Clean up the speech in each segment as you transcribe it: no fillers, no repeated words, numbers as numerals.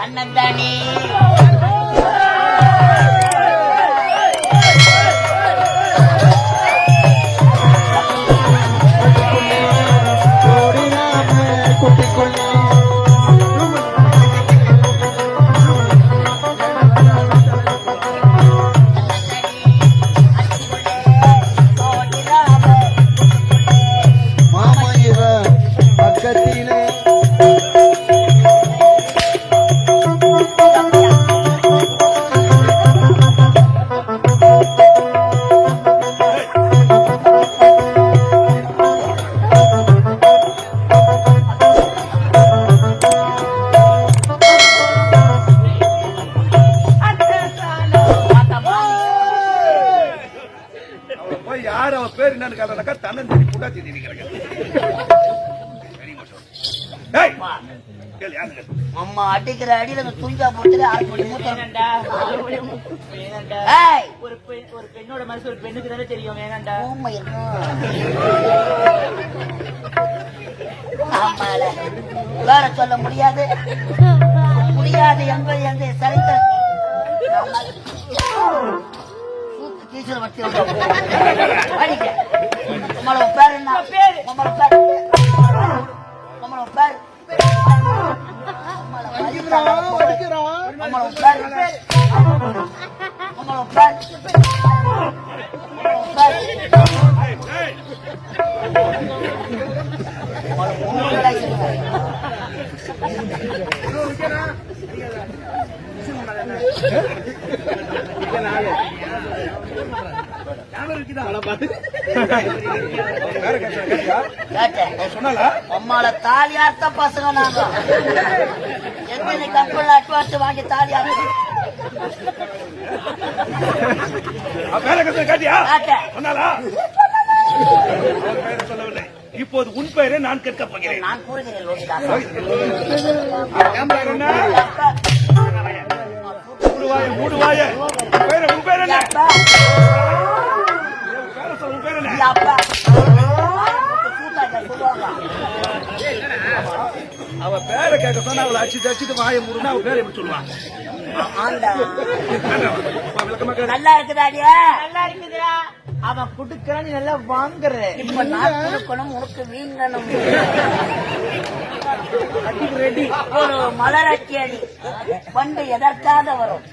அண்ணந்தானே அம்மா அடிக்கிற அடியில துஞ்சா போட்டு ஒரு பெண்ணோட மனசு ஒரு பெண்ணுக்கு தானே தெரியும். வேணாண்டா வேற சொல்ல முடியாது முடியாது என்பது எந்த சரித்த பேர் என்ன பேரு அம்மால தாலியார்த்த பசங்க நாங்க எத்தனை கம்பெனி அட்வான்ஸ் வாங்கி தாலியார் இப்போது உன் பெயரை நான் கேட்கப் போகிறேன். நான் கூறுகிறேன் அவ பேரை கேட்க சொன்னா அவளை அடிச்சுட்டு வாய மூடுனா அவ பேரை எப்படி சொல்லுவாங்க? நல்லா இருக்குதாடியா? நல்லா இருக்குதா? அவன் குடுக்கறான், நல்லா வாங்குற. இப்ப நான் கொடுக்கணும், உனக்கு வீங்கணும். ரெடி. ஒரு மலரட்டி அடி பண்டு எதற்காக வரும்?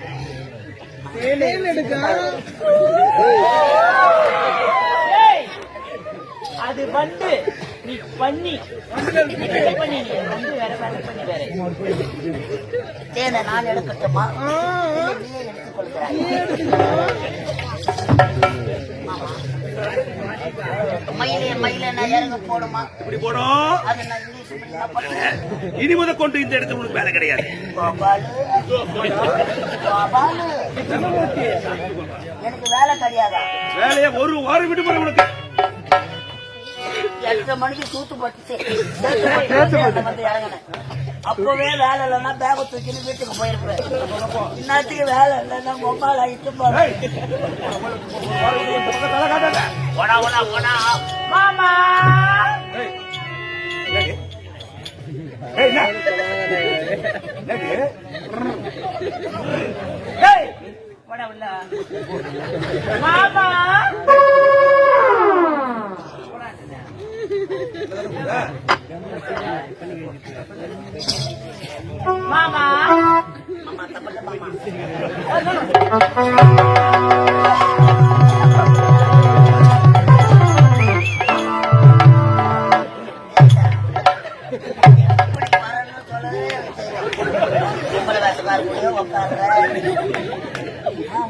அது வந்து நீ பண்ணி பண்ணி வேற பண்ணி வேற தேனை நான் எடுக்கட்டுமா? எடுத்துக்கொள்கிறேன். மயிலே நான் இறங்க போடுமா? இப்படி போடும். இனி முதல் கொண்டு இந்த இடத்துல உனக்கு வேலை கிடையாது. எனக்கு வேலை கிடையாதா? வேலையை ஒரு வாரம் விடுமுறை உனக்கு. 8 மணிக்கு தூத்து போட்டு வந்து இறங்கினேன். அப்பவே வேலை இல்லைன்னா பேக தூக்கின்னு வீட்டுக்கு போயிருப்பேன். இன்னத்துக்கு வேலை இல்லைன்னா மொபைல் ஆகிட்டு மாமா மாமா மாமா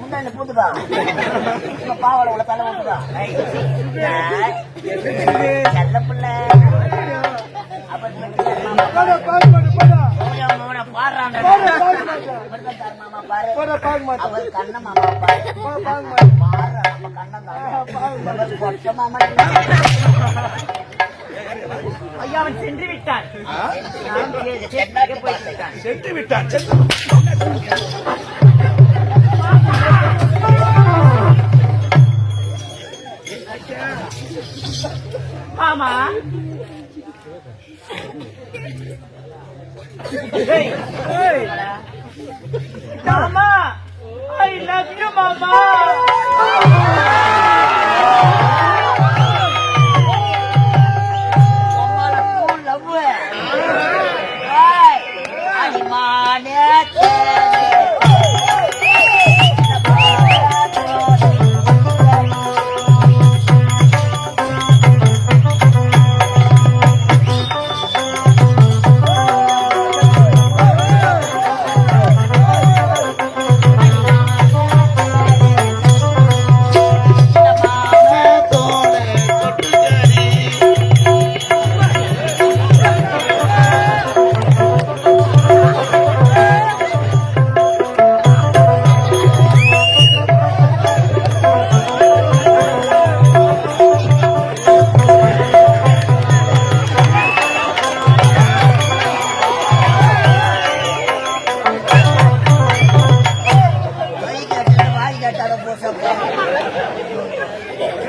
முன்னாடி பூத்துக்கா பாவலை உள்ள தலை விட்டுக்கா செல்ல பிள்ளை பாடுறான் மாமா பாரு அவர் கண்ண மாமா பாரு பாரு நம்ம கண்ணன் கொட்ட மாமா. ஐயா அவன் சென்று விட்டான். சென்று விட்டான். மாமா மாமா ஐ லவ் யூ மாமா.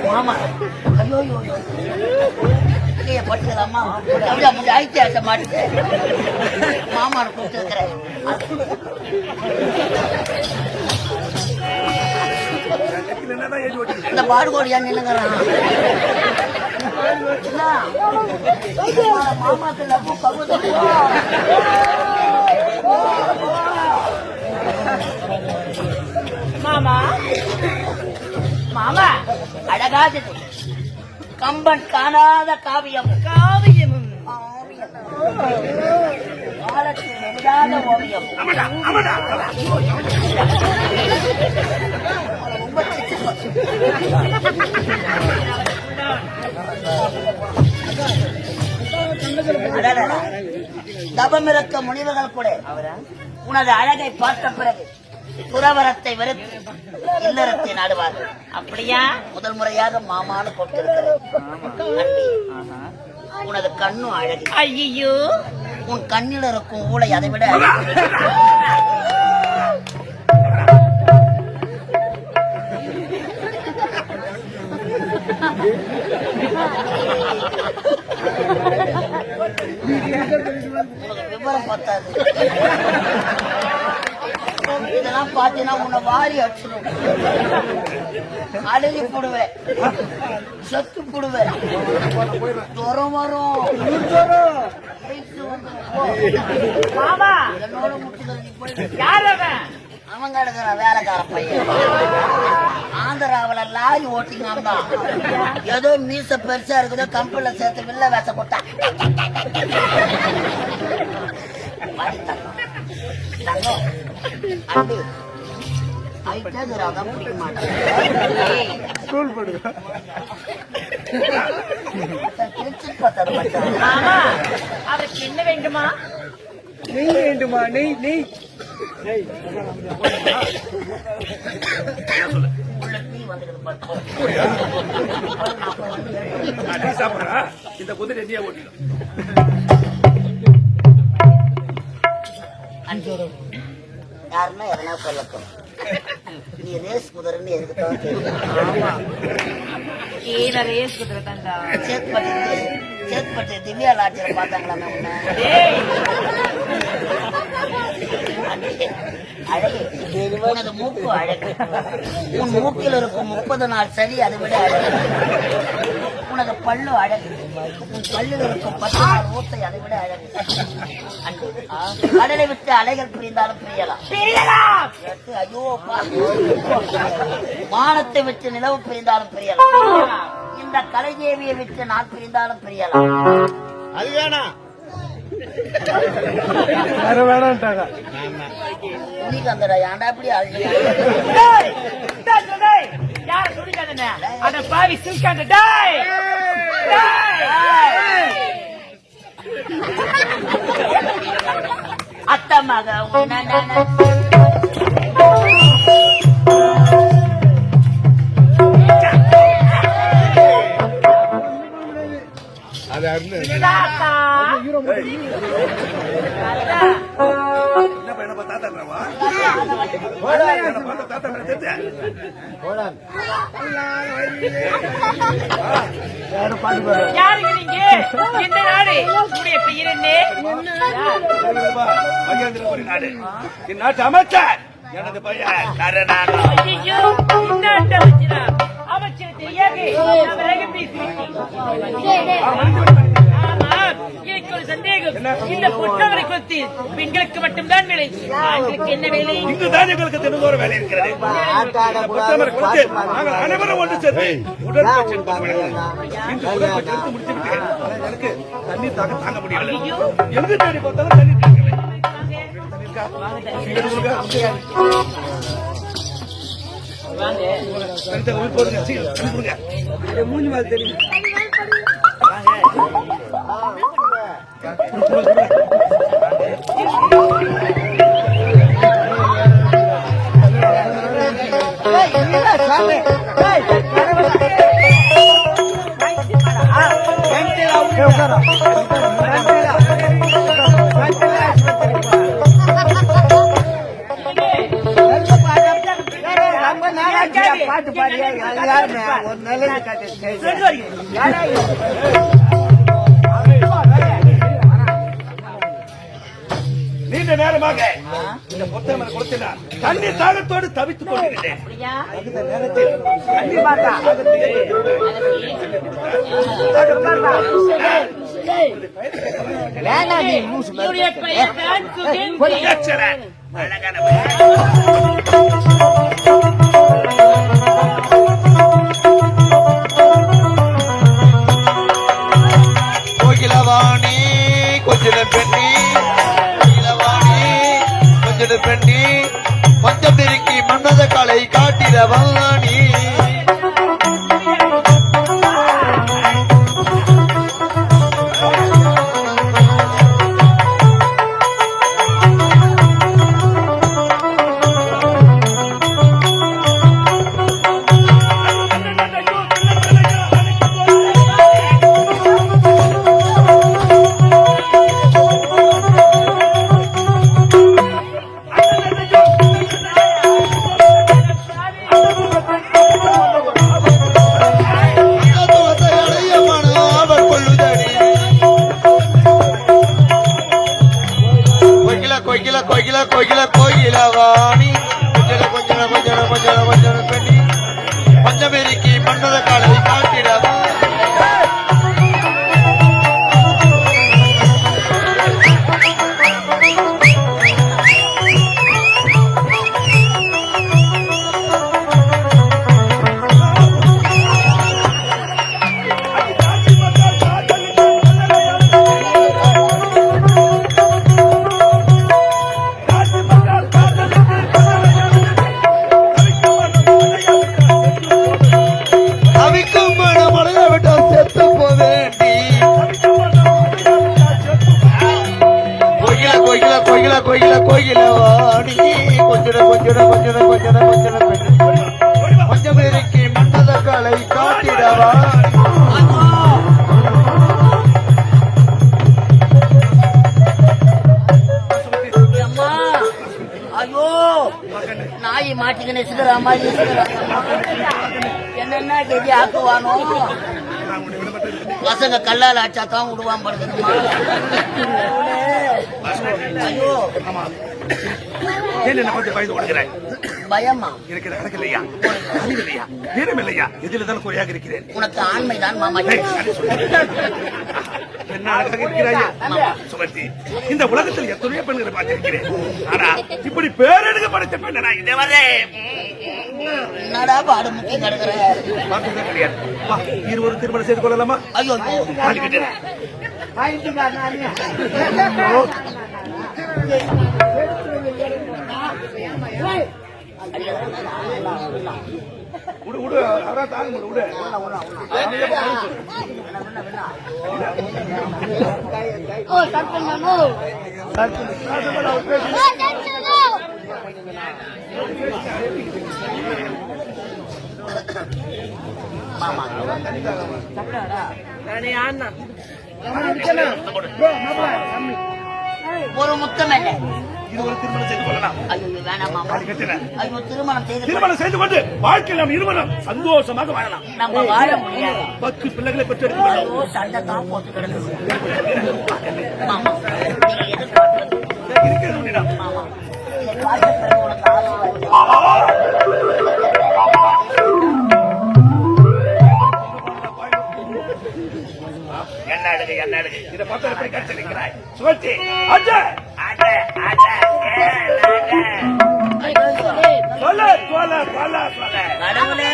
மாமா ஐயோ பட்டுக்கலாமா ஐத்தியாச மாட்டு மாமாவை கூப்பிட்டு இருக்கிறேன். இந்த பாடுகோடியா நின்னுங்கிறான் மாமாக்கு லவ்வு பகுதி. மாமா மாமா அழகாது கம்பன் காணாத காவியம் காவியமும் காலத்தில் எழுதாத ஓவியம். தபமிருக்க முனிவர்கள் கூட உனது அழகை பார்த்த பிறகு துறவரத்தை வெறுத்து இல்லறத்தை நாடுவார்கள். அப்படியா? முதல் முறையாக மாமான்னு கொண்டிருக்கிறேன். உனது கண்ணும் அழகு. ஐயோ உன் கண்ணில் இருக்கும் ஊளை அதை விட விவரம் பத்தாது. இதெல்லாம் பாத்தீங்கன்னா உன்னை வாரி அடிச்சிடும், அழுகி போடுவேன், செத்து போடுவேன், ஜுரம் வரும். மாமா என்னோட முட்டுகள் நீ போய் யார் அவன்? அவங்க எடுக்கிற வேலைக்கார பையன் ஆந்திராவில லாரி ஓட்டிங்க. ஏதோ மீச பெருசா இருக்குதோ கம்பெனில சேர்த்து வில்ல வேச போட்டா பிடிக்க மாட்டேன். மாமா அவருக்கு என்ன வேண்டுமா? நெய் வேண்டுமா? நெய் நெய் இந்த குதிரை எண்ணெயா ஓட்டிடும். யாருன்னா எதனா சொல்லட்டும், நீ ரேஸ் குதிரைன்னு எதுக்கு தான் தெரியும். ரேஸ் குதிரை தாண்டா. சேத்பட்டு திவ்யா லாட்சியில பார்த்தாங்களா உன்ன? அழகு, உனது மூக்கு அழகு. உன் மூக்கில் இருக்கும் 30 நாள் சரி அதை விட அழகு. உனது பல்லு அழகு. உன் பல்லில் இருக்கும் 10 நாள் ஊத்தை அதை விட அழகு. அன்பு, கடலை விட்டு அலைகள் பிரிந்தாலும் பிரியலாம். ஐயோ, வானத்தை விட்டு நிலவு பிரிந்தாலும் பிரியலாம். இந்த கலைதேவியை விட்டு நான் பிரிந்தாலும் பிரியலாம். அது வேணாம், வேணான்ட்டாங்க. துணிக்கு அந்த ஏன்டா அப்படி அழுது? யார துணிக்காத அட பாவி சில்காண்ட டேய் அத்த மக யாருக்கு நீங்க? இந்த நாடு உடைய பெயர் என்ன? மகேந்திரபுரி நாடு. இந்நாட்டு அமைச்சர் எனது பையன் கருணாகரன். ஐயோ, இன்னாட்டு அமைச்சரா? அமைச்சர் தெரியாது. நாம் விலகி பேசுகிறோம். ஆமாம், எனக்கு ஒரு சந்தேகம். இந்த புத்தகங்களை குறித்து பெண்களுக்கு மட்டும்தான் வேலை, ஆண்களுக்கு என்ன வேலை? இங்கு தானியங்களுக்கு தினந்தோறும் வேலை இருக்கிறது. இந்த புத்தகங்களை கொடுத்து நாங்கள் அனைவரும் ஒன்று சேர்ந்து உடற்பயிற்சி எடுத்து வருகிறோம். இந்த உடற்பயிற்சி எடுத்து முடிச்சுவிட்டு எனக்கு தண்ணீர் தாங்க முடியவில்லை. எங்கு தேடி பார்த்தாலும் தண்ணீர் கிடைக்கவில்லை. மூஞ்சி மாதிரி தெரியும். பாட்டு பாடியா ஒரு நல்லது காட்டு. நீண்ட நேரமாக இந்த புத்தகம் கொடுத்தினார். தண்ணீர் தாகத்தோடு தவித்துக் கொண்டிருந்தேன். அந்த நேரத்தில் தண்ணீர் அழகான கோகிலவாணி கொஞ்சிட பெண்ணி, கொஞ்சிட பெண்ணி, கொஞ்சம் திருக்கி மன்னத காலை காட்டிடவாணி. கோகிலவாணி கொஞ்சம் பெண்ணி, பஞ்சமெரிக்கி மன்னத காலை காட்டிடவா. கோகிலவாணி கொஞ்சம் பஞ்சமெரிக்கி மன்னத காலை காட்டிடவா. ஐயோ, நாய் மாட்டிக்கினே சிதறா மாதிரி என்னென்ன கெதி ஆக்குவானோ. பசங்க கல்லால் ஆச்சா தான் விடுவான் படுத்துமா. ஐயோ, என்ன பார்த்து பயந்து கொடுக்கிறேன். பயமா இருக்கிற கணக்கு இல்லையா, அறிவு இல்லையா, வீரம் இல்லையா, எதில் தான் குறையாக இருக்கிறேன். உனக்கு ஆண்மைதான் மாமா. என்ன அழகாக இருக்கிறாயா சுமதி. இந்த உலகத்தில் எத்தனையோ பெண்களை பார்த்திருக்கிறேன். ஆனா இப்படி பேரெடுக்க படைத்த பெண்ணா இதுவரை என்னடா பாடு முக்கிய கிடக்குற. பார்த்ததே கிடையாது. வா, இருவரும் திருமணம் செய்து கொள்ளலாமா? ஐயோ, விடு அதான் தாங்க விடு. ஒரு முத்தம் இல்ல, இது ஒரு திருமணம் செய்து கொள்ளலாம். ஐயோ வேணாம் மாமா. அது கட்டின ஐயோ திருமணம் செய்து கொண்டு வாழ்க்கையில் நாம் இருவரும் சந்தோஷமாக வாழலாம். நம்ம வாழ முடியாது. 10 பிள்ளைகளை பெற்றெடுக்க ஐயோ சண்டை தான் போட்டு கிடக்குது மாமா. நீங்க எதிர்பார்க்கிறது இருக்கிறது உன்னிடம். மாமா. இதை பார்த்த பிறகு உனக்கு ஆசை. என்ன அழுகை இதை பார்த்து எப்படி கடிச்சு நிற்கிறாய்? சுழற்சி கடவுளே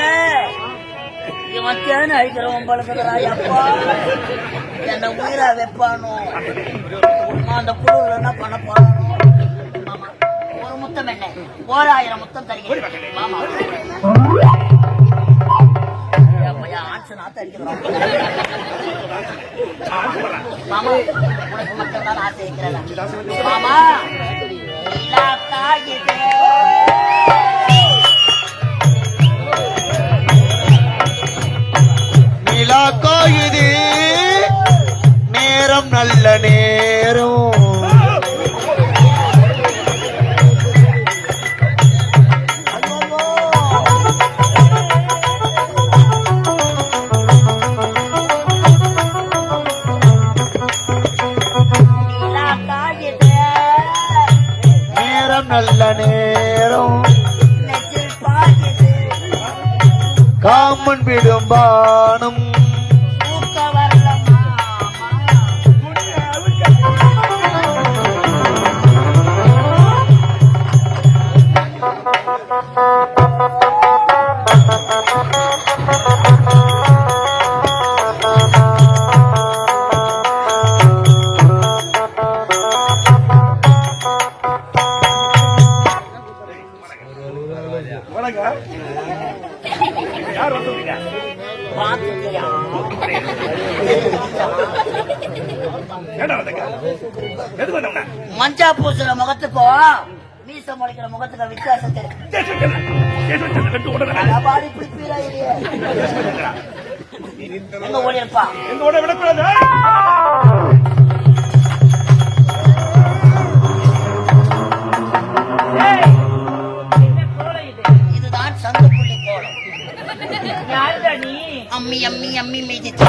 இவன் தேன் அழிக்கிறவன் பழகுறா அப்பா என்ன உயிரா வைப்பானோ அந்த குழுவில் என்ன பண்ண போறானோ மாமா. ஒரு முத்தம் என்ன 1000 முத்தம் தருகிறேன் மாமா. ஆன்சன் ஆத்த அடிக்கிறான் மாமா. உனக்கு மட்டும் தான் ஆசை இருக்கிறதா மாமா? நிலா காயுது நேரம் நல்ல நேரம் நல்ல நேரம் காமன் விடும் பானம் யார் வந்து மஞ்சா பூசுற முகத்துக்கும் மீச முளைக்கிற முகத்துக்கும் வித்தியாசம் எங்க ஓடிருப்பா எங்க ஓட விடக்கூடாது. இதுதான் சங்குப்புள்ளி கோலம். நீ அம்மி அம்மி அம்மி மிதிச்சு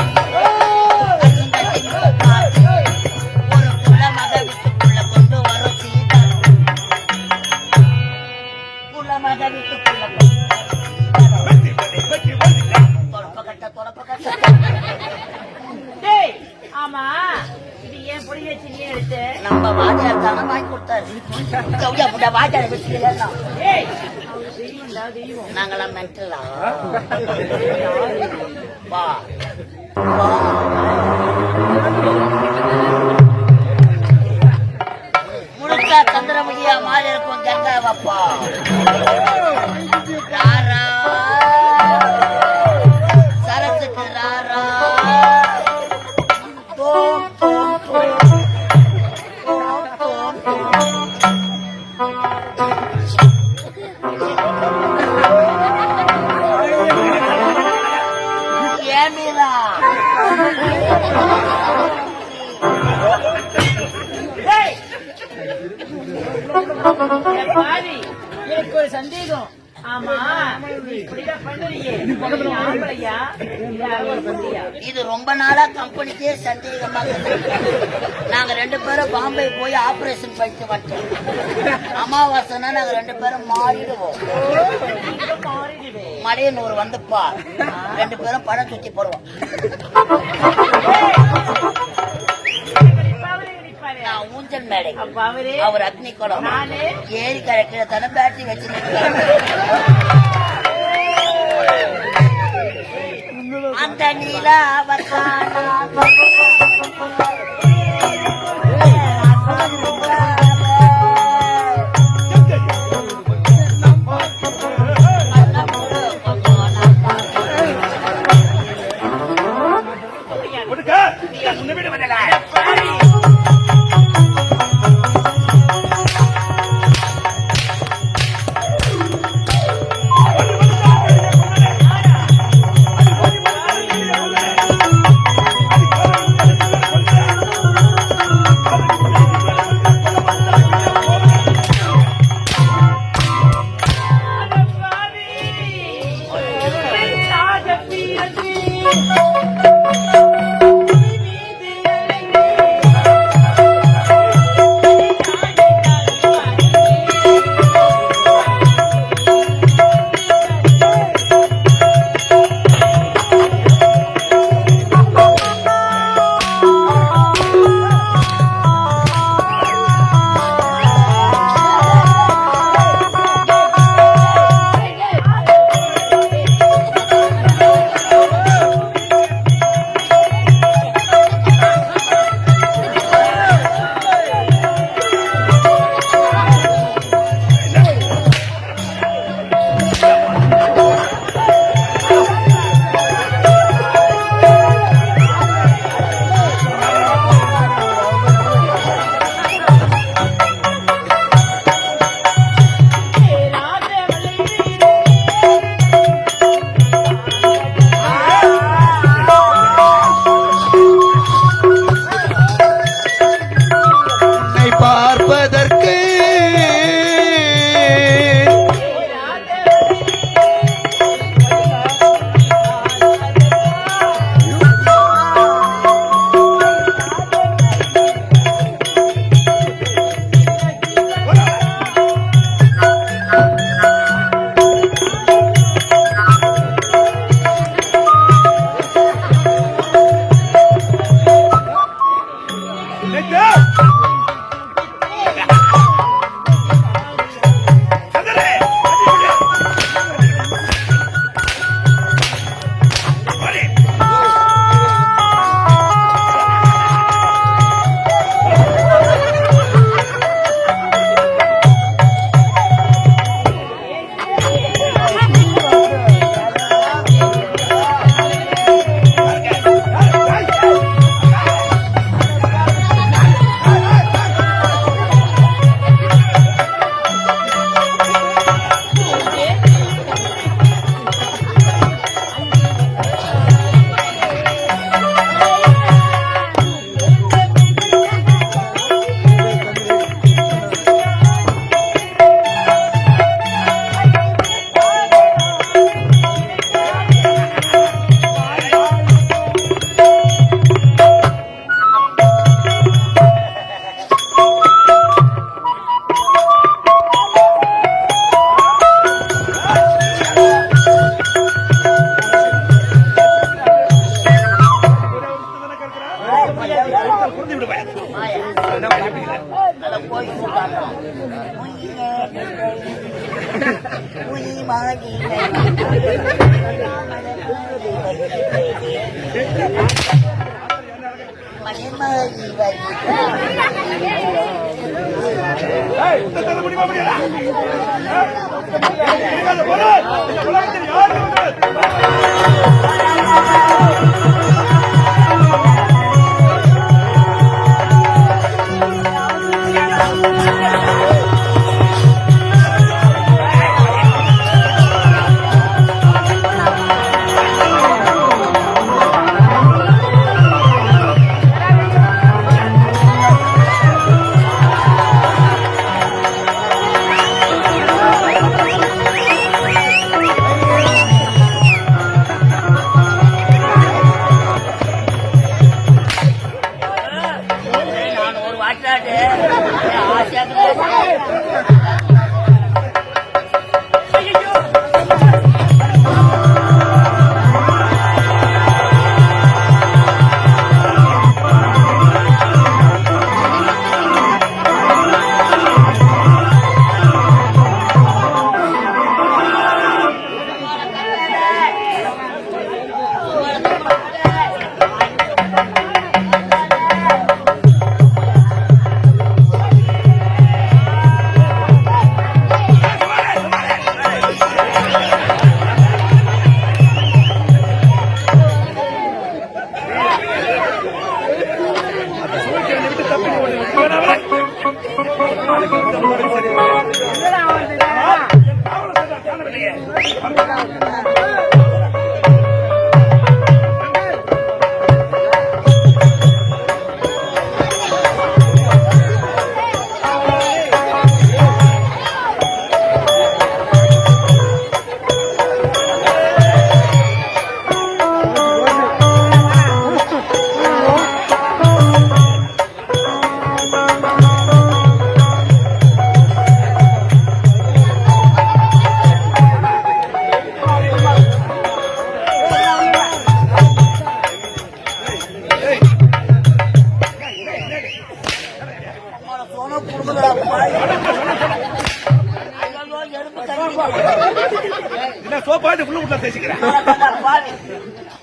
ஒரு புள்ள மக வீட்டுக்குள்ள கொண்டு வரும் சீதா. புள்ள மக வீட்டுக்குள்ள ஆமா இது ஏன் பொடி வச்சு நீ எடுத்து நம்ம வாஜார் தானே வாங்கி கொடுத்தாரு. வாஜார வச்சு நாங்களாம் மென்டலா வா முழுக்கா சந்திரமுகியா மாறி இருக்கும் கங்கா வப்பா. ராரா சரத்துக்கு ராரா தோம் தோம் தோம் தோம் தோம். எனக்கு ஒரு சந்தேகம். ஆமா இது ரொம்ப நாளா கம்பெனிக்கே சந்தேகமாக இருக்கு. நாங்க 2 பேரும் பாம்பே போய் ஆபரேஷன் பண்ணிட்டு வந்தோம். அமாவாசைனா நாங்க 2 பேரும் மாறிடுவோம். மலையனூர் வந்துப்பா 2 பேரும் படம் சுத்தி போடுவோம். ஊஞ்சல் மேடை அவர் அக்னி குளம் ஏரி கரைக்கிற தன பேட்டரி வச்சிருக்காங்க. அந்த நீலா என்ன பண்ணிட்டீங்க? நல்லா போய் கூட்டாடுறான். ஏய், உத்தரவு முடியுமா முடியாதா? இந்த உலகத்தில் யார்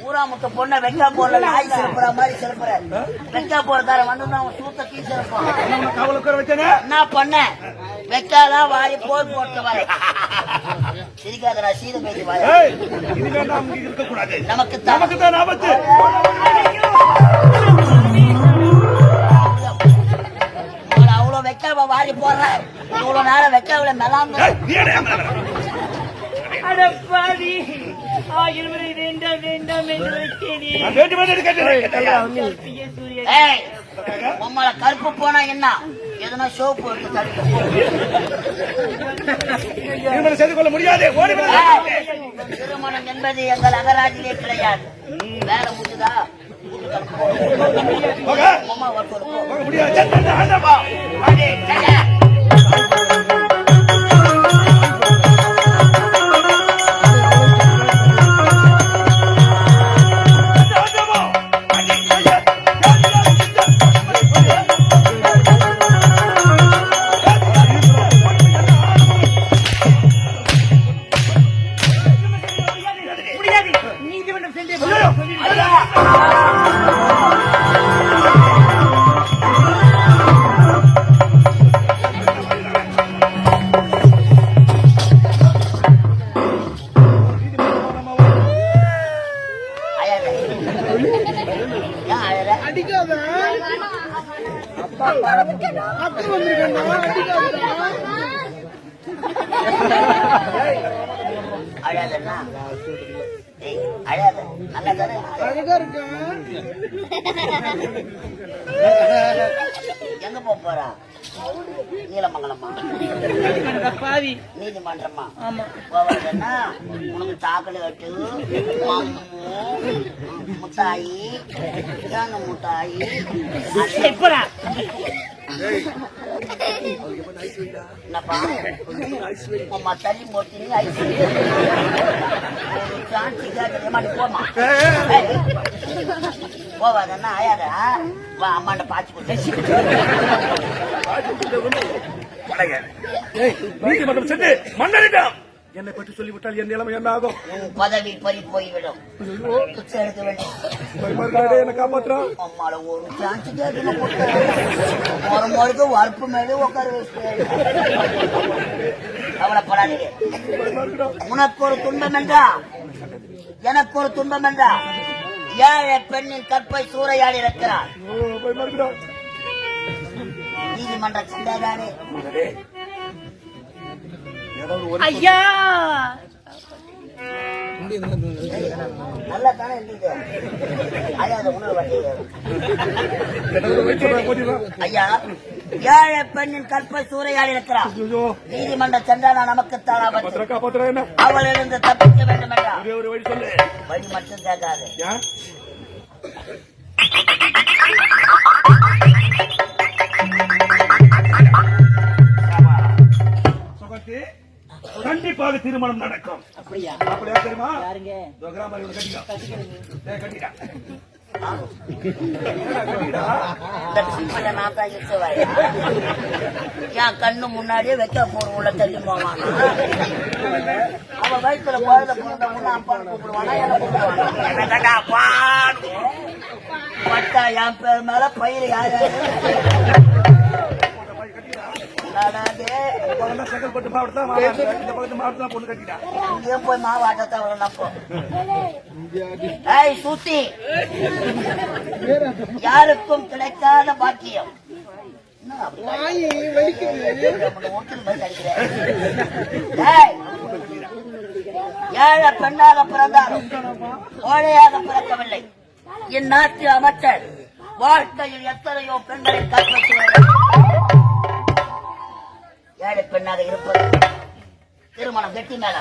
ஊரா முட்ட பொண்ணை வெக்கா போடல நாய் சிறப்புற மாதிரி சிறப்புற வெக்கா போறதார வந்து அவன் சூத்த கீ சிறப்பான். என்ன பண்ண வெக்காதான் வாரி போய் போட்டு வாய் சிரிக்காதடா சீத பேசி வாய் நமக்கு தான் ஆபத்து. அவ்வளவு வெக்காவ வாரி போடுற இவ்வளவு நேரம் வெக்காவில மெலாந்து உம்மளை கருப்பு போனா என்ன எதனா சோப்பு எடுத்து செய்து கொள்ள முடியாது. திருமணம் என்பது எங்கள் அகராஜிலே கிடையாது. வேலை முடியுதா அழாதண்ணா அழாத நல்லா தானே எங்க போறா நீலமங்கலமா நீதிமன்றமா போவாதண்ணா உனக்கு சாக்கடை கட்டு முட்டாயி முட்டாயி என்னப்பா அம்மா தள்ளி போட்டு ஐஸ் சான்ஸ் கேட்கறது மாட்டி போமா போவாதன்னா ஆயாத வா அம்மாண்ட பாய்ச்சி கொடுத்து நீதிமன்றம் சென்று மன்னரிடம் என்னை பற்றி சொல்லிவிட்டால் என் நிலைமை என்ன ஆகும்? பதவி பறி போய்விடும். எடுக்க வேண்டும். என்ன காப்பாற்றுறோம் அம்மால ஒரு சான்ஸ் கேட்கணும் ஒரு வறுப்பு மேலே உட்கார வச்சு கவலைப்படாதீங்க. உனக்கு ஒரு துன்பம் என்றா எனக்கு ஒரு துன்பம் என்றா ஏழை பெண்ணின் கற்பை சூறையாடி இருக்கிறார். நீதிமன்ற சண்டைதானே ஐயா நல்லா தானே இருந்தது. ஐயா ஏழை பெண்ணின் கற்பை சூறையாடி இருக்கிறார். நீதிமன்ற சண்டானா நமக்கு தானா அவளிருந்து தப்பிக்க வேண்டும் என்றா வழி மட்டும் கேட்காது. கண்டிப்பாக திருமணம் நடக்கும். அப்படியா? அப்படியா தெரியுமா? என் கண்ணு முன்னாடியே வைக்க போற உள்ள தள்ளி போவான். அவன் வயிற்றுல குழந்தை பிறந்த உள்ள அப்பான்னு கூப்பிடுவானா என்ன கூப்பிடுவானா? பட்டா என் பேர் மேல பயிர் யாரு போய் மாவாட்டத்தை சூத்தி யாருக்கும் கிடைக்காத பாக்கியம். ஏழை பெண்ணாக பிறந்தாலும் கோழையாக பிறக்கவில்லை. இந்நாட்டு அமைச்சர் வாழ்க்கையில் எத்தனையோ பெண்களை காப்பாற்றுவார்கள். ஏழை பெண்ணாக இருப்பது திருமணம் கட்டி மேல